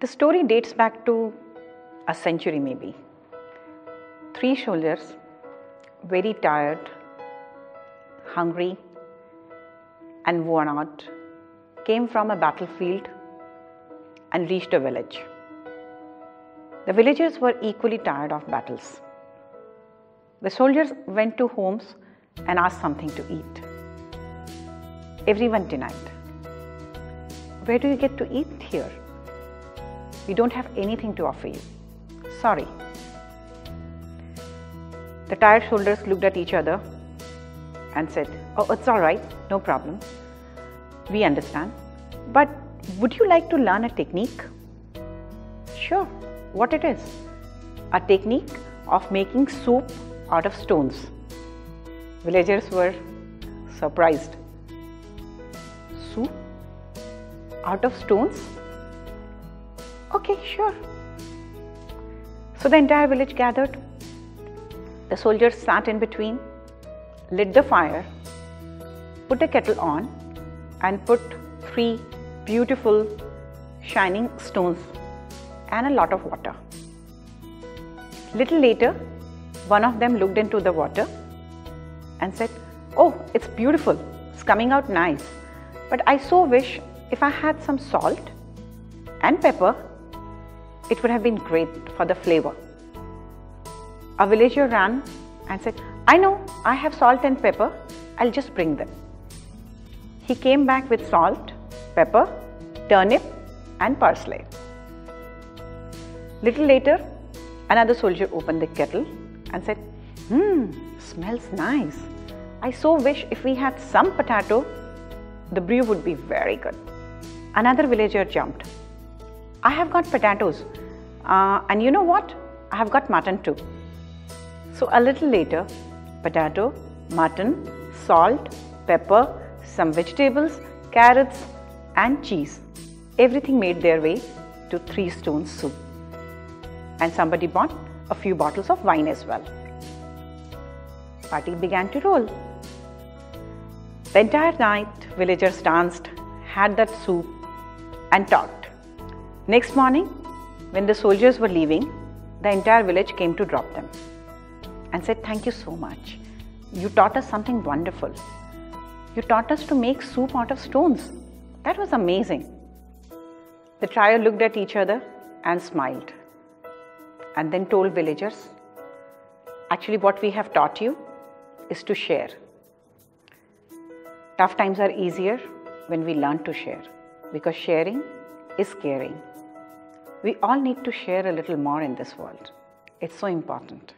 The story dates back to a century maybe. 3 soldiers, very tired, hungry and worn out, came from a battlefield and reached a village. The villagers were equally tired of battles. The soldiers went to homes and asked something to eat. Everyone denied. Where do you get to eat here? We don't have anything to offer you. Sorry. The tired soldiers looked at each other and said, "Oh, it's all right, no problem. We understand. But would you like to learn a technique?" "Sure. What it is?" "A technique of making soup out of stones." Villagers were surprised. Soup out of stones? Okay, sure. So the entire village gathered. The soldiers sat in between, lit the fire, put a kettle on and put 3 beautiful shining stones and a lot of water. Little later, one of them looked into the water and said, "Oh, it's beautiful, it's coming out nice, but I so wish if I had some salt and pepper, it would have been great for the flavor." A villager ran and said, "I know, I have salt and pepper, I'll just bring them." He came back with salt, pepper, turnip and parsley. Little later, another soldier opened the kettle and said, "Smells nice. I so wish if we had some potato, the brew would be very good." Another villager jumped. "I have got potatoes, and you know what? I have got mutton too." So a little later, potato, mutton, salt, pepper, some vegetables, carrots and cheese, everything made their way to 3 stones soup. And somebody bought a few bottles of wine as well. Party began to roll. The entire night, villagers danced, had that soup and talked. Next morning, when the soldiers were leaving, the entire village came to drop them and said, "Thank you so much. You taught us something wonderful. You taught us to make soup out of stones. That was amazing." The trio looked at each other and smiled and then told villagers, "Actually, what we have taught you is to share. Tough times are easier when we learn to share, because sharing is caring. We all need to share a little more in this world. It's so important."